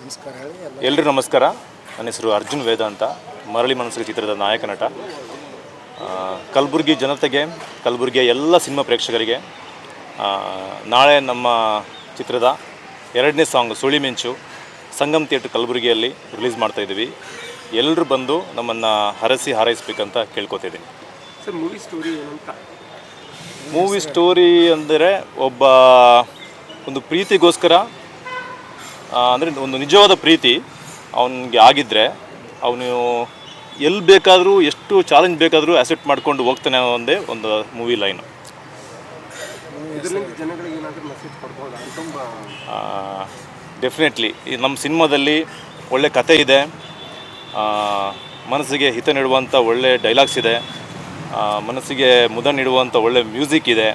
ಎಲ್ಲರಿಗೂ ನಮಸ್ಕಾರ. ನನ್ನ ಹೆಸರು ಅರ್ಜುನ್ ವೇದ ಅಂತ, ಮರಳಿ ಮನಸ್ಸಿಗೆ ಚಿತ್ರದ ನಾಯಕ ನಟ. ಕಲಬುರಗಿ ಜನತೆಗೆ, ಕಲಬುರಗಿಯ ಎಲ್ಲ ಸಿನಿಮಾ ಪ್ರೇಕ್ಷಕರಿಗೆ ನಾಳೆ ನಮ್ಮ ಚಿತ್ರದ 2ನೇ ಸಾಂಗ್ ಸುಳಿ ಮಿಂಚು ಸಂಗಮ್ ಥಿಯೇಟರ್ ಕಲಬುರಗಿಯಲ್ಲಿ ರಿಲೀಸ್ ಮಾಡ್ತಾಯಿದ್ದೀವಿ. ಎಲ್ಲರೂ ಬಂದು ನಮ್ಮನ್ನು ಹಾರೈಸಬೇಕಂತ ಕೇಳ್ಕೊತಿದ್ದೀನಿ. ಸರ್, ಮೂವಿ ಸ್ಟೋರಿ ಏನಂತ? ಮೂವಿ ಸ್ಟೋರಿ ಅಂದರೆ ಒಂದು ಪ್ರೀತಿಗೋಸ್ಕರ, ಅಂದರೆ ಒಂದು ನಿಜವಾದ ಪ್ರೀತಿ ಅವನಿಗೆ ಆಗಿದ್ದರೆ ಅವನು ಎಲ್ಲಿ ಬೇಕಾದರೂ ಎಷ್ಟು ಚಾಲೆಂಜ್ ಬೇಕಾದರೂ ಅಕ್ಸೆಪ್ಟ್ ಮಾಡ್ಕೊಂಡು ಹೋಗ್ತಾನೆ ಅನ್ನೋದೇ ಒಂದು ಮೂವಿ ಲೈನು. ಡೆಫಿನೆಟ್ಲಿ ನಮ್ಮ ಸಿನಿಮಾದಲ್ಲಿ ಒಳ್ಳೆ ಕತೆ ಇದೆ, ಮನಸ್ಸಿಗೆ ಹಿತ ನೀಡುವಂಥ ಒಳ್ಳೆ ಡೈಲಾಗ್ಸ್ ಇದೆ, ಮನಸ್ಸಿಗೆ ಮುದ ನೀಡುವಂಥ ಒಳ್ಳೆ ಮ್ಯೂಸಿಕ್ ಇದೆ,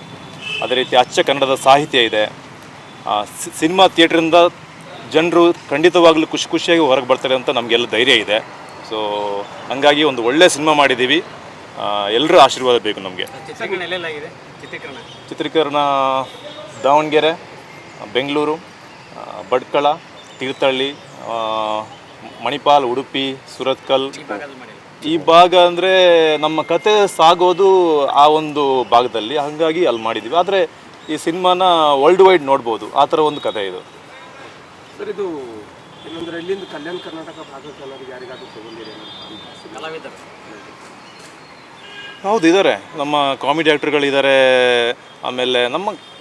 ಅದೇ ರೀತಿ ಅಚ್ಚ ಕನ್ನಡದ ಸಾಹಿತ್ಯ ಇದೆ. ಸಿನಿಮಾ ಥಿಯೇಟ್ರಿಂದ ಜನರು ಖಂಡಿತವಾಗ್ಲೂ ಖುಷಿಯಾಗಿ ಹೊರಗೆ ಬರ್ತಾರೆ ಅಂತ ನಮಗೆಲ್ಲ ಧೈರ್ಯ ಇದೆ. ಸೊ ಹಂಗಾಗಿ ಒಂದು ಒಳ್ಳೆ ಸಿನಿಮಾ ಮಾಡಿದ್ದೀವಿ. ಎಲ್ಲರ ಆಶೀರ್ವಾದ ಬೇಕು ನಮಗೆ. ಚಿತ್ರೀಕರಣ ದಾವಣಗೆರೆ, ಬೆಂಗಳೂರು, ಭಟ್ಕಳ, ತೀರ್ಥಹಳ್ಳಿ, ಮಣಿಪಾಲ್, ಉಡುಪಿ, ಸುರತ್ಕಲ್ ಈ ಭಾಗ ಅಂದರೆ ನಮ್ಮ ಕತೆ ಸಾಗೋದು ಆ ಒಂದು ಭಾಗದಲ್ಲಿ, ಹಾಗಾಗಿ ಅಲ್ಲಿ ಮಾಡಿದ್ದೀವಿ. ಆದರೆ ಈ ಸಿನಿಮಾನ ವರ್ಲ್ಡ್ ವೈಡ್ ನೋಡ್ಬೋದು, ಆ ಥರ ಒಂದು ಕತೆ ಇದು. ಸರ್, ಇದು ಏನಂದರೆ ಇಲ್ಲಿಂದ ಕಲ್ಯಾಣ ಕರ್ನಾಟಕ ಭಾಗಕ್ಕೆ ಯಾರಿಗಾದ್ರೂ ತಗೊಂಡಿದೆ ಕಲಾವಿದರು? ಹೌದು, ಇದ್ದಾರೆ. ನಮ್ಮ ಕಾಮಿಡಿ ಆ್ಯಕ್ಟರ್ಗಳಿದ್ದಾರೆ. ಆಮೇಲೆ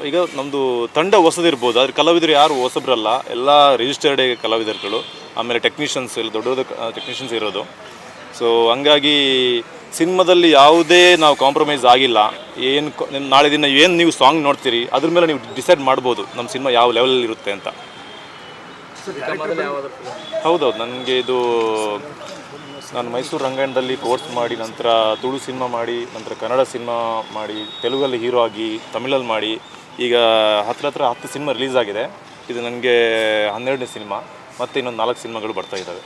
ಈಗ ನಮ್ಮದು ತಂಡ ಹೊಸದಿರ್ಬೋದು, ಆದರೆ ಕಲಾವಿದರು ಯಾರು ಹೊಸಬ್ರಲ್ಲ, ಎಲ್ಲ ರಿಜಿಸ್ಟರ್ಡ್ ಕಲಾವಿದರುಗಳು. ಆಮೇಲೆ ಟೆಕ್ನಿಷಿಯನ್ಸ್, ಎಲ್ಲ ದೊಡ್ಡ ದೊಡ್ಡ ಟೆಕ್ನಿಷಿಯನ್ಸ್ ಇರೋದು. ಸೊ ಹಂಗಾಗಿ ಸಿನಿಮಾದಲ್ಲಿ ಯಾವುದೇ ನಾವು ಕಾಂಪ್ರಮೈಸ್ ಆಗಿಲ್ಲ. ನಾಳೆ ದಿನ ಏನು ನೀವು ಸಾಂಗ್ ನೋಡ್ತೀರಿ ಅದ್ರ ಮೇಲೆ ನೀವು ಡಿಸೈಡ್ ಮಾಡ್ಬೋದು ನಮ್ಮ ಸಿನಿಮಾ ಯಾವ ಲೆವೆಲಲ್ಲಿ ಇರುತ್ತೆ ಅಂತ. ಹೌದೌದು, ನನಗೆ ನಾನು ಮೈಸೂರು ರಂಗಾಯಣದಲ್ಲಿ ಕೋರ್ಸ್ ಮಾಡಿ, ನಂತರ ತುಳು ಸಿನಿಮಾ ಮಾಡಿ, ನಂತರ ಕನ್ನಡ ಸಿನಿಮಾ ಮಾಡಿ, ತೆಲುಗಲ್ಲಿ ಹೀರೋ ಆಗಿ, ತಮಿಳಲ್ಲಿ ಮಾಡಿ, ಈಗ ಹತ್ರ 10 ಸಿನಿಮಾ ರಿಲೀಸ್ ಆಗಿದೆ. ಇದು ನನಗೆ 12ನೇ ಸಿನಿಮಾ, ಮತ್ತು ಇನ್ನೊಂದು 4 ಸಿನಿಮಾಗಳು ಬರ್ತಾ ಇದ್ದಾವೆ.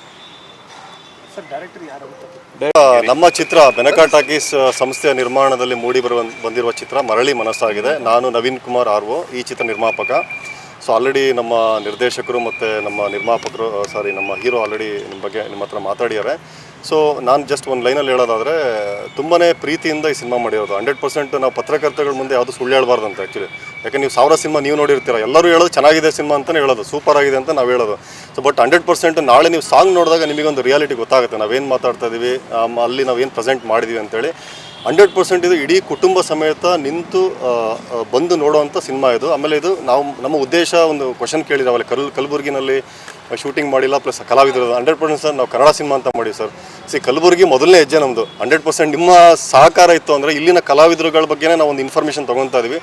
ನಮ್ಮ ಚಿತ್ರ ಬೆನಕ ಟಾಕೀಸ್ ಸಂಸ್ಥೆಯ ನಿರ್ಮಾಣದಲ್ಲಿ ಬಂದಿರುವ ಚಿತ್ರ ಮರಳಿ ಮನಸ್ಸಾಗಿದೆ. ನಾನು ನವೀನ್ ಕುಮಾರ್ RO ಈ ಚಿತ್ರ ನಿರ್ಮಾಪಕ. ಸೊ ಆಲ್ರೆಡಿ ನಮ್ಮ ನಿರ್ದೇಶಕರು ಮತ್ತು ನಮ್ಮ ಹೀರೋ ಆಲ್ರೆಡಿ ನಿಮ್ಮ ಹತ್ರ ಮಾತಾಡಿದ್ದಾರೆ. ಸೊ ನಾನು ಜಸ್ಟ್ ಒಂದು ಲೈನಲ್ಲಿ ಹೇಳೋದಾದರೆ, ತುಂಬಾ ಪ್ರೀತಿಯಿಂದ ಈ ಸಿನಿಮಾ ಮಾಡಿರೋದು. 100% ನಾವು ಪತ್ರಕರ್ತಗಳ ಮುಂದೆ ಯಾವುದು ಸುಳ್ಳು ಹೇಳಬಾರ್ದು ಅಂತ. ಆ್ಯಕ್ಚುಲಿ ಯಾಕೆ ನೀವು 1000 ಸಿನಿಮಾ ನೀವು ನೋಡಿರ್ತೀರ, ಎಲ್ಲರೂ ಹೇಳೋದು ಚೆನ್ನಾಗಿದೆ ಸಿನಿಮಾ ಅಂತಲೇ ಹೇಳೋದು, ಸೂಪರ್ ಆಗಿದೆ ಅಂತ ನಾವು ಹೇಳೋದು. ಸೊ ಬಟ್ 100% ನಾಳೆ ನೀವು ಸಾಂಗ್ ನೋಡಿದಾಗ ನಿಮಗೊಂದು ರಿಯಾಲಿಟಿ ಗೊತ್ತಾಗುತ್ತೆ, ನಾವೇನು ಮಾತಾಡ್ತಾ ಇದ್ದೀವಿ, ಅಲ್ಲಿ ನಾವೇನು ಪ್ರೆಸೆಂಟ್ ಮಾಡಿದ್ದೀವಿ ಅಂತೇಳಿ. 100% ಇದು ಇಡೀ ಕುಟುಂಬ ಸಮೇತ ನಿಂತು ಬಂದು ನೋಡುವಂಥ ಸಿನಿಮಾ ಇದು. ಆಮೇಲೆ ಇದು ನಮ್ಮ ಉದ್ದೇಶ, ಒಂದು ಕ್ವಶನ್ ಕೇಳಿದಾವಲ್ಲ, ಕಲಬುರಗಿನಲ್ಲಿ ಶೂಟಿಂಗ್ ಮಾಡಿಲ್ಲ, ಪ್ಲಸ್ ಕಲಾವಿದರು 100% ಸರ್ ನಾವು ಕನ್ನಡ ಸಿನಿಮಾ ಅಂತ ಮಾಡಿ ಸರ್. ಕಲಬುರಗಿ ಮೊದಲನೇ ಹೆಜ್ಜೆ ನಮ್ಮದು. 100% ನಿಮ್ಮ ಸಹಕಾರ ಇತ್ತು ಅಂದರೆ ಇಲ್ಲಿನ ಕಲಾವಿದರುಗಳ ಬಗ್ಗೆನೇ ನಾವು ಒಂದು ಇನ್ಫಾರ್ಮೇಷನ್ ತೊಗೊತಾ ಇದ್ದೀವಿ.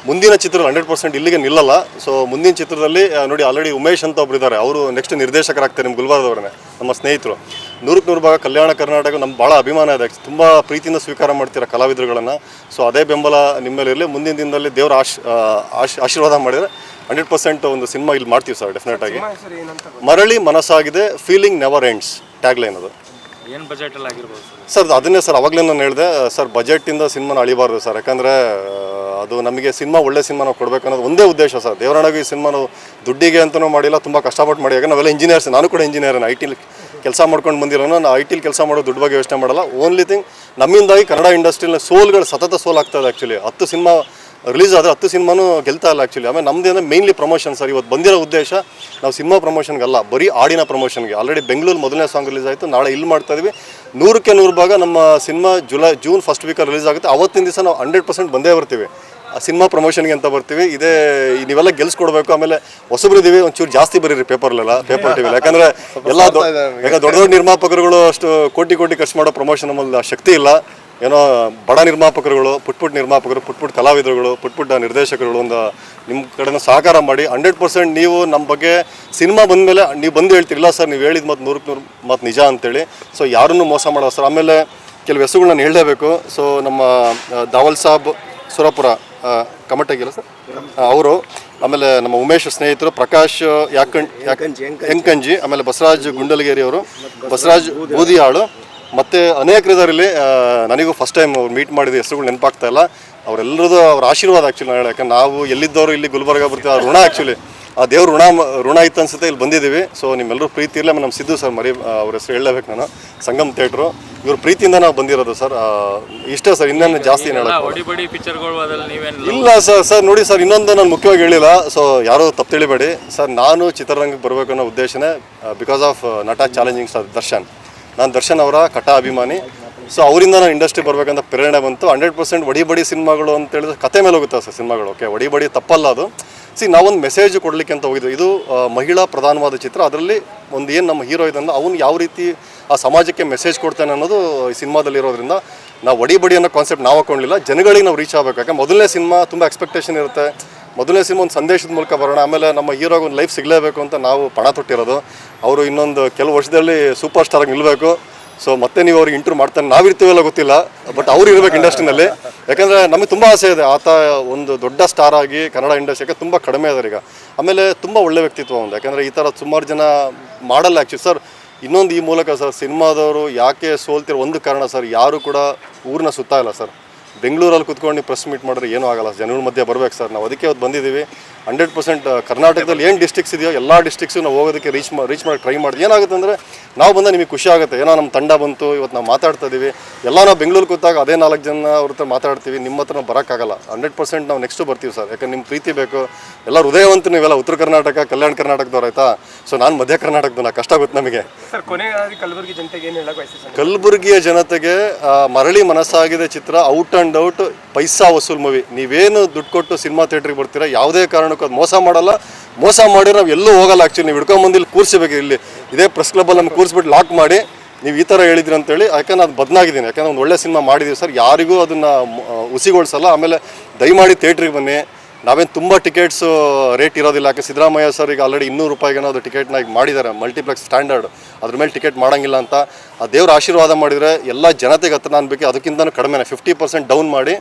ಮುಂದಿನ ಚಿತ್ರದಲ್ಲಿ 100% ಇಲ್ಲಿಗೆ ನಿಲ್ಲಲ್ಲ. ಸೊ ಮುಂದಿನ ಚಿತ್ರದಲ್ಲಿ ನೋಡಿ, ಆಲ್ರೆಡಿ ಉಮೇಶ್ ಅಂತ ಒಬ್ರು ಇದ್ದಾರೆ, ಅವರು ನೆಕ್ಸ್ಟ್ ನಿರ್ದೇಶಕರಾಗ್ತಾರೆ ನಿಮ್ಮ ಗುಲ್ಬರ್ಗದವ್ರನ್ನೇ, ನಮ್ಮ ಸ್ನೇಹಿತರು. 100% ಭಾಗ ಕಲ್ಯಾಣ ಕರ್ನಾಟಕ ನಮ್ಗೆ ಭಾಳ ಅಭಿಮಾನ ಇದೆ. ತುಂಬ ಪ್ರೀತಿಯಿಂದ ಸ್ವೀಕಾರ ಮಾಡ್ತೀರಾ ಕಲಾವಿದರುಗಳನ್ನು. ಸೊ ಅದೇ ಬೆಂಬಲ ನಿಮ್ಮ ಮೇಲೆ ಇರಲಿ. ಮುಂದಿನ ದಿನದಲ್ಲಿ ದೇವರ ಆಶೀರ್ವಾದ ಮಾಡಿದರೆ 100% ಒಂದು ಸಿನಿಮಾ ಇಲ್ಲಿ ಮಾಡ್ತೀವಿ ಸರ್, ಡೆಫಿನೆಟ್ ಆಗಿ. ಮರಳಿ ಮನಸ್ಸಾಗಿದೆ, ಫೀಲಿಂಗ್ ನೆವರ್ ಎಂಡ್ಸ್ ಟ್ಯಾಗ್ಲೈನ್ ಅದು. ಏನು ಬಜೆಟಲ್ಲಿ ಆಗಿರ್ಬೋದು ಸರ್? ಅದನ್ನೇ ಸರ್ ಅವಾಗಲೇ ನಾನು ಹೇಳಿದೆ ಸರ್, ಬಜೆಟಿಂದ ಸಿನಿಮಾನ ಅಳಿಬಾರ್ದು ಸರ್. ಯಾಕಂದರೆ ಅದು ನಮಗೆ ಸಿನಿಮಾ ಒಳ್ಳೆ ಸಿನಿಮಾ ನಾವು ಕೊಡಬೇಕು ಅನ್ನೋದು ಒಂದೇ ಉದ್ದೇಶ ಸರ್. ದೇವರಾಣಗೆ ಈ ಸಿನಿಮಾ ನಾವು ದುಡ್ಡಿಗೆ ಅಂತಲೂ ಮಾಡಿಲ್ಲ, ತುಂಬ ಕಷ್ಟಪಟ್ಟು ಮಾಡಿ. ಯಾಕಂದ್ರೆ ನಾವೆಲ್ಲ ಇಂಜಿನಿಯರ್ಸ್, ನಾನು ಕೂಡ ಇಂಜಿನಿಯರ್ನ, ಐ ಟಿಲಿ ಕೆಲಸ ಮಾಡ್ಕೊಂಡು ಬಂದಿರೋನು. ನಾವು ಐ ಟಿಲಿ ಕೆಲಸ ಮಾಡೋ ದುಡ್ಡು ಬಗ್ಗೆ ಯೋಚನೆ ಮಾಡಲ್ಲ. ಓನ್ಲಿ ಥಿಂಗ್ ನಮ್ಮಿಂದಾಗಿ ಕನ್ನಡ ಇಂಡಸ್ಟ್ರಿಯಲ್ಲಿ ಸತತ ಸೋಲ್ ಆಗ್ತದೆ. ಆ್ಯಕ್ಚುಲಿ 10 ಸಿನಿಮಾ ರಿಲೀಸ್ ಆದರೆ 10 ಸಿನಿಮಾನೂ ಗೆಲ್ತಾ ಇಲ್ಲ ಆ್ಯಕ್ಚುಲಿ. ಆಮೇಲೆ ನಮ್ಮದೇನೆ ಮೇನ್ಲಿ ಪ್ರಮೋಷನ್ ಸರ್. ಇವತ್ತು ಬಂದಿರೋ ಉದ್ದೇಶ ನಾವು ಸಿನಿಮಾ ಪ್ರಮೋಷನ್ಗಲ್ಲ, ಬರೀ ಹಾಡಿನ ಪ್ರಮೋಷನ್ಗೆ. ಆಲ್ರೆಡಿ ಬೆಂಗಳೂರು ಮೊದಲನೇ ಸಾಂಗ್ ರಿಲೀಸ್ ಆಯಿತು, ನಾಳೆ ಇಲ್ಲಿ ಮಾಡ್ತಾಯಿದ್ವಿ. 100ಕ್ಕೆ 100 ಭಾಗ ನಮ್ಮ ಸಿನಿಮಾ ಜೂನ್ ಫಸ್ಟ್ ವೀಕಲ್ಲಿ ರಿಲೀಸ್ ಆಗುತ್ತೆ. ಅವತ್ತಿನ ದಿವಸ ನಾವು 100% ಬಂದೇ ಬರ್ತೀವಿ ಆ ಸಿನಿಮಾ ಪ್ರಮೋಷನ್ಗೆ ಅಂತ ಬರ್ತೀವಿ. ನೀವೆಲ್ಲ ಗೆಲ್ಸ್ಕೊಡ್ಬೇಕು. ಆಮೇಲೆ ಹೊಸಬ್ರಿದ್ದೀವಿ, ಒಂಚೂರು ಜಾಸ್ತಿ ಬರೀರಿ ಪೇಪರ್ ಟಿವಿಲಿ. ಯಾಕಂದರೆ ಎಲ್ಲ ದೊಡ್ಡ ನಿರ್ಮಾಪಕರುಗಳು ಅಷ್ಟು ಕೋಟಿ ಖರ್ಚು ಮಾಡೋ ಪ್ರಮೋಷನ್ ನಮ್ಮಲ್ಲಿ ಶಕ್ತಿ ಇಲ್ಲ. ಏನೋ ಬಡ ನಿರ್ಮಾಪಕರುಗಳು, ಪುಟ್ ನಿರ್ಮಾಪಕರು, ಪುಟ್ ಕಲಾವಿದರುಗಳು, ಪುಟ್ ನಿರ್ದೇಶಕರುಗಳು ಒಂದು ನಿಮ್ಮ ಕಡೆನೂ ಸಹಕಾರ ಮಾಡಿ 100% ನೀವು ನಮ್ಮ ಬಗ್ಗೆ ಸಿನಿಮಾ ಬಂದಮೇಲೆ ನೀವು ಬಂದು ಹೇಳ್ತಿರಲ್ಲ ಸರ್, ನೀವು ಹೇಳಿದ ಮತ್ತು 100ಕ್ಕೆ 100 ಮಾತು ನಿಜ ಅಂತೇಳಿ. ಸೊ ಯಾರನ್ನೂ ಮೋಸ ಮಾಡೋ ಸರ್. ಆಮೇಲೆ ಕೆಲವು ಹೆಸರುಗಳು ನಾನು ಹೇಳಲೇಬೇಕು. ಸೊ ನಮ್ಮ ದಾವಲ್ ಸಾಬ್ ಸುರಪುರ ಕಮಟಗಿಲ್ಲ ಸರ್ ಅವರು, ಆಮೇಲೆ ನಮ್ಮ ಉಮೇಶ್ ಸ್ನೇಹಿತರು ಪ್ರಕಾಶ್ ಎಂಕಂಜಿ, ಆಮೇಲೆ ಬಸವರಾಜ್ ಗುಂಡಲಗೇರಿ ಅವರು, ಬಸವರಾಜ್ ಬೂದಿಯಾಳು, ಮತ್ತು ಅನೇಕರಿದಾರಲ್ಲಿ. ನನಗೂ ಫಸ್ಟ್ ಟೈಮ್ ಅವ್ರು ಮೀಟ್ ಮಾಡಿದ ಹೆಸರುಗಳು ನೆನಪಾಗ್ತಾ ಇಲ್ಲ. ಅವರೆಲ್ಲರದು ಅವ್ರ ಆಶೀರ್ವಾದ ಆ್ಯಕ್ಚುಲಿ ನಾನು ಹೇಳಿ. ಯಾಕಂದ್ರೆ ನಾವು ಎಲ್ಲಿದ್ದವರು ಇಲ್ಲಿ ಗುಲ್ಬರ್ಗ ಬರ್ತೀವಿ, ಆ ಋಣ ಆ್ಯಕ್ಚುಲಿ ಆ ದೇವ್ರ ಋಣ ಇತ್ತು ಅನ್ಸುತ್ತೆ, ಇಲ್ಲಿ ಬಂದಿದ್ದೀವಿ. ಸೊ ನಿಮ್ಮೆಲ್ಲರೂ ಪ್ರೀತಿ ಇರಲಿ. ನಮ್ಮ ಸಿದ್ದು ಸರ್ ಅವ್ರ ಹೆಸರು ಹೇಳಬೇಕು ನಾನು, ಸಂಗಮ್ ಥಿಯೇಟ್ರು, ಇವ್ರ ಪ್ರೀತಿಯಿಂದ ನಾವು ಬಂದಿರೋದು ಸರ್. ಇಷ್ಟೇ ಸರ್, ಇನ್ನೇನು ಜಾಸ್ತಿ ಏನು ಹೇಳೋದು ಇಲ್ಲ ಸರ್. ನೋಡಿ ಸರ್, ಇನ್ನೊಂದು ನಾನು ಮುಖ್ಯವಾಗಿ ಹೇಳಿಲ್ಲ, ಸೊ ಯಾರೂ ತಪ್ಪು ತಿಳಿಬೇಡಿ ಸರ್. ನಾನು ಚಿತ್ರರಂಗಕ್ಕೆ ಬರಬೇಕು ಅನ್ನೋ ಉದ್ದೇಶನೇ ಬಿಕಾಸ್ ಆಫ್ ನಟ ಚಾಲೆಂಜಿಂಗ್ ಸ್ಟಾರ್ ದರ್ಶನ್. ನಾನು ದರ್ಶನ್ ಅವರ ಕಟ ಅಭಿಮಾನಿ. ಸೊ ಅವರಿಂದ ನಾನು ಇಂಡಸ್ಟ್ರಿ ಬರಬೇಕಂತ ಪ್ರೇರಣೆ ಬಂತು. 100% ಒಡಿಬಡಿ ಸಿನಿಮಾಗಳು ಅಂತ ಹೇಳಿದ್ರೆ ಕತೆ ಮೇಲೆ ಹೋಗುತ್ತೆ ಸರ್ ಸಿನಿಮಾಗಳು. ಓಕೆ, ಒಡಿಬಡಿ ತಪ್ಪಲ್ಲ ಅದು. ನಾವೊಂದು ಮೆಸೇಜ್ ಕೊಡಲಿಕ್ಕೆ ಅಂತ ಹೋಗಿದ್ವಿ. ಇದು ಮಹಿಳಾ ಪ್ರಧಾನವಾದ ಚಿತ್ರ. ಅದರಲ್ಲಿ ಒಂದು ಏನು ನಮ್ಮ ಹೀರೋ ಇದನ್ನು ಅವನು ಯಾವ ರೀತಿ ಆ ಸಮಾಜಕ್ಕೆ ಮೆಸೇಜ್ ಕೊಡ್ತಾನೆ ಅನ್ನೋದು ಈ ಸಿನಿಮಾದಲ್ಲಿ ಇರೋದ್ರಿಂದ ನಾವು ಒಡಿಬಡಿ ಅನ್ನೋ ಕಾನ್ಸೆಪ್ಟ್ ನಾವು ಹಾಕೊಂಡಿಲ್ಲ, ಜನಗಳಿಗೆ ನಾವು ರೀಚ್ ಆಗಬೇಕು. ಯಾಕೆ ಮೊದಲನೇ ಸಿನಿಮಾ ತುಂಬ ಎಕ್ಸ್ಪೆಕ್ಟೇಷನ್ ಇರುತ್ತೆ. ಮೊದಲನೇ ಸಿನಿಮಾ ಒಂದು ಸಂದೇಶದ ಮೂಲಕ ಬರೋಣ, ಆಮೇಲೆ ನಮ್ಮ ಹೀರೋಗೆ ಒಂದು ಲೈಫ್ ಸಿಗಲೇಬೇಕು ಅಂತ ನಾವು ಪಣ ತೊಟ್ಟಿರೋದು. ಅವರು ಇನ್ನೊಂದು ಕೆಲವು ವರ್ಷದಲ್ಲಿ ಸೂಪರ್ ಸ್ಟಾರಾಗಿ ನಿಲ್ಲಬೇಕು. ಸೊ ಮತ್ತೆ ನೀವು ಅವ್ರಿಗೆ ಇಂಟರ್ವ್ಯೂ ಮಾಡ್ತಾನೆ, ನಾವಿರ್ತೀವಲ್ಲ ಗೊತ್ತಿಲ್ಲ, ಬಟ್ ಅವ್ರು ಇರಬೇಕು ಇಂಡಸ್ಟ್ರಿನಲ್ಲಿ. ಯಾಕಂದರೆ ನಮಗೆ ತುಂಬ ಆಸೆ ಇದೆ ಆತ ಒಂದು ದೊಡ್ಡ ಸ್ಟಾರ್ ಆಗಿ ಕನ್ನಡ ಇಂಡಸ್ಟ್ರಿಗೆ. ತುಂಬ ಕಡಿಮೆ ಅದಾರೆ ಈಗ. ಆಮೇಲೆ ತುಂಬ ಒಳ್ಳೆ ವ್ಯಕ್ತಿತ್ವ ಒಂದು. ಯಾಕಂದರೆ ಈ ಥರ ಸುಮಾರು ಜನ ಮಾಡಲ್ಲ ಆ್ಯಕ್ಚುಲಿ ಸರ್. ಇನ್ನೊಂದು ಈ ಮೂಲಕ ಸರ್, ಸಿನಿಮಾದವರು ಯಾಕೆ ಸೋಲ್ತಿರೋ ಒಂದು ಕಾರಣ ಸರ್, ಯಾರು ಕೂಡ ಊರನ್ನ ಸುತ್ತಾ ಇಲ್ಲ ಸರ್. ಬೆಂಗಳೂರಲ್ಲಿ ಕುತ್ಕೊಂಡು ಪ್ರೆಸ್ ಮೀಟ್ ಮಾಡಿದ್ರೆ ಏನೂ ಆಗಲ್ಲ, ಜನಗಳ ಮಧ್ಯೆ ಬರಬೇಕು ಸರ್. ನಾವು ಅದಕ್ಕೆ ಅವತ್ತು ಬಂದಿದ್ದೀವಿ. 100% ಕರ್ನಾಟಕದಲ್ಲಿ ಏನು ಡಿಸ್ಟ್ರಿಕ್ಸ್ ಇದೆಯೋ ಎಲ್ಲ ಡಿಸ್ಟ್ರಿಕ್ಸು ನಾವು ಹೋಗೋದಕ್ಕೆ ರೀಚ್ ಮಾಡಿ ಟ್ರೈ ಮಾಡಿದ್ವಿ. ಏನಾಗುತ್ತೆ ಅಂದರೆ ನಾವು ಬಂದಾಗ ನಿಮಗೆ ಖುಷಿ ಆಗುತ್ತೆ, ಏನೋ ನಮ್ಮ ತಂಡ ಬಂತು, ಇವತ್ತು ನಾವು ಮಾತಾಡ್ತಾ ಇದ್ದೀವಿ. ಎಲ್ಲ ನಾವು ಬೆಂಗಳೂರು ಕೂತಾಗ ಅದೇ 4 ಜನ ಅವ್ರ ಹತ್ರ ಮಾತಾಡ್ತೀವಿ. ನಿಮ್ಮ ಹತ್ರ ನಾವು ಬರೋಕ್ಕಾಗಲ್ಲ. 100% ನಾವು ನೆಕ್ಸ್ಟು ಬರ್ತೀವಿ ಸರ್. ಯಾಕಂದ್ರೆ ನಿಮ್ಮ ಪ್ರೀತಿ ಬೇಕು. ಎಲ್ಲ ಹೃದಯವಂತ ನೀವೆಲ್ಲ ಉತ್ತರ ಕರ್ನಾಟಕ, ಕಲ್ಯಾಣ ಕರ್ನಾಟಕದವ್ರು ಆಯ್ತಾ. ಸೊ ನಾನು ಮಧ್ಯ ಕರ್ನಾಟಕದವ್ರು, ಕಷ್ಟ ಆಗುತ್ತೆ ನಮಗೆ. ಸರ್, ಕೊನೆಗಾಗಿ ಕಲಬುರಗಿ ಜನತೆಗೆ ಏನು ಹೇಳಕ್ಕೆ ಬಯಸ್ತೀವಿ? ಕಲಬುರಗಿಯ ಜನತೆಗೆ ಮರಳಿ ಮನಸ್ಸಾಗಿದೆ ಚಿತ್ರ. Out and out paisa vasool movie. ನೀವೇನು ದುಡ್ಡು ಕೊಟ್ಟು ಸಿನಿಮಾ ಥಿಯೇಟ್ರಿಗೆ ಬರ್ತೀರಾ, ಯಾವುದೇ ಕಾರಣಕ್ಕೂ ಅದು ಮೋಸ ಮಾಡಲ್ಲ. ಮೋಸ ಮಾಡಿದ್ರೆ ನಾವು ಎಲ್ಲೂ ಹೋಗಲ್ಲ. ಆ್ಯಕ್ಚುಲಿ ನೀವು ಹಿಡ್ಕೊಂಬಂದು ಇಲ್ಲಿ ಕೂರಿಸಬೇಕು. ಇಲ್ಲಿ ಇದೇ ಪ್ರೆಸ್ ಕ್ಲಬ್ಬಲ್ಲಿ ನಮ್ಗೆ ಕೂರಿಸ್ಬಿಟ್ಟು ಲಾಕ್ ಮಾಡಿ ನೀವು ಈ ಥರ ಹೇಳಿದ್ರಿ ಅಂತೇಳಿ. ಯಾಕಂದ್ರೆ ಅದು ಬದಲಾಗಿದ್ದೀನಿ. ಯಾಕಂದರೆ ಒಂದು ಒಳ್ಳೆ ಸಿನಿಮಾ ಮಾಡಿದ್ದೀವಿ ಸರ್, ಯಾರಿಗೂ ಅದನ್ನು ಹುಸಿಗೊಳಿಸಲ್ಲ. ಆಮೇಲೆ ದಯಮಾಡಿ ಥಿಯೇಟ್ರಿಗೆ ಬನ್ನಿ. ನಾವೇನು ತುಂಬ ಟಿಕೆಟ್ಸು ರೇಟ್ ಇರೋದಿಲ್ಲ. ಯಾಕೆ ಸಿದ್ದರಾಮಯ್ಯ ಸರ್ ಈಗ ಆಲ್ರೆಡಿ 200 ರೂಪಾಯಿಗೆ ಅದು ಟಿಕೆಟ್ನ ಈಗ ಮಾಡಿದ್ದಾರೆ, ಮಲ್ಟಿಪ್ಲೆಕ್ಸ್ ಸ್ಟ್ಯಾಂಡರ್ಡ್. ಅದ್ರ ಮೇಲೆ ಟಿಕೆಟ್ ಮಾಡೋಂಗಿಲ್ಲ ಅಂತ ಆ ದೇವ್ರ ಆಶೀರ್ವಾದ ಮಾಡಿದರೆ ಎಲ್ಲ ಜನತೆಗೆ ಹತ್ರ ನಾನು ಬೇಕು ಅದಕ್ಕಿಂತ ಕಡಿಮೆ 50% ಡೌನ್ ಮಾಡಿ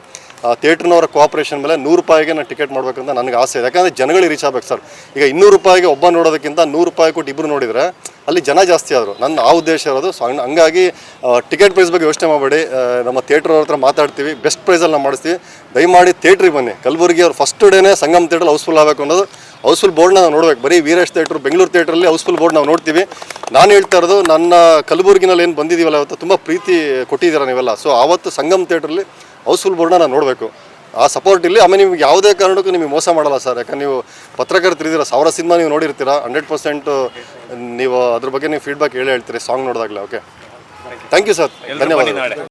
ಥಿಯೇಟ್ರ್ನವರ ಕೋಆಪ್ರೇಷನ್ ಮೇಲೆ 100 ರೂಪಾಯಿಗೆ ನಾನು ಟಿಕೆಟ್ ಮಾಡಬೇಕಂತ ನನಗೆ ಆಸೆ ಇದೆ. ಯಾಕಂದರೆ ಜನಗಳಿಗೆ ರೀಚ್ ಆಗಬೇಕು ಸರ್. ಈಗ 200 ರೂಪಾಯಿಗೆ ಒಬ್ಬ ನೋಡೋದಕ್ಕಿಂತ 100 ರೂಪಾಯಿ ಕೊಟ್ಟು ಇಬ್ಬರು ನೋಡಿದರೆ ಅಲ್ಲಿ ಜನ ಜಾಸ್ತಿ ಆದರು. ನನ್ನ ಆ ಉದ್ದೇಶ ಇರೋದು. ಸೊ ಹಂಗಾಗಿ ಟಿಕೆಟ್ ಪ್ರೈಸ್ ಬಗ್ಗೆ ಯೋಚನೆ ಮಾಡಬೇಡಿ. ನಮ್ಮ ಥಿಯೇಟ್ರ್ ಹತ್ರ ಮಾತಾಡ್ತೀವಿ, ಬೆಸ್ಟ್ ಪ್ರೈಸಲ್ಲಿ ನಾವು ಮಾಡಿಸ್ತೀವಿ. ದಯಮಾಡಿ ಥಿಯೇಟ್ರಿಗೆ ಬನ್ನಿ. ಕಲಬುರಗಿ ಅವ್ರು ಫಸ್ಟ್ ಡೇನೇ ಸಂಗಮ್ ಥಿಯೇಟ್ರಲ್ಲಿ ಹೌಸ್ಫುಲ್ ಆಗಬೇಕು ಅನ್ನೋದು. ಹೌಸ್ಫುಲ್ ಬೋರ್ಡ್ನ ನಾವು ನೋಡ್ಬೇಕು. ಬರೀ ವೀರೇಶ್ ಥಿಯೇಟ್ರು ಬೆಂಗಳೂರು ಥಿಯೇಟ್ರಲ್ಲಿ ಹೌಸ್ಫುಲ್ ಬೋರ್ಡ್ ನಾವು ನೋಡ್ತೀವಿ. ನಾನು ಹೇಳ್ತಾ ಇರೋದು ನನ್ನ ಕಲಬುರಗಿನಲ್ಲಿ ಏನು ಬಂದಿದ್ದೀವಲ್ಲ ಅವತ್ತು ತುಂಬ ಪ್ರೀತಿ ಕೊಟ್ಟಿದ್ದೀರ ನೀವೆಲ್ಲ. ಸೊ ಆವತ್ತು ಸಂಗಮ್ ಥಿಯೇಟ್ರಲ್ಲಿ ಹೌಸ್ಫುಲ್ ಬೋರ್ಡ್ನ ನಾನು ನೋಡಬೇಕು. ಆ ಸಪೋರ್ಟ್ ಇಲ್ಲಿ. ಆಮೇಲೆ ನಿಮ್ಗೆ ಯಾವುದೇ ಕಾರಣಕ್ಕೂ ನಿಮಗೆ ಮೋಸ ಮಾಡಲ್ಲ ಸರ್. ಯಾಕಂದ್ರೆ ನೀವು ಪತ್ರಕರ್ತರಿದ್ದೀರ, 1000 ಸಿನಿಮಾ ನೀವು ನೋಡಿರ್ತೀರ. 100% ನೀವು ಅದ್ರ ಬಗ್ಗೆ ನೀವು ಫೀಡ್ಬ್ಯಾಕ್ ಹೇಳ್ತೀರಿ ಸಾಂಗ್ ನೋಡಿದಾಗಲೇ. ಓಕೆ, ಥ್ಯಾಂಕ್ ಯು ಸರ್, ಧನ್ಯವಾದ.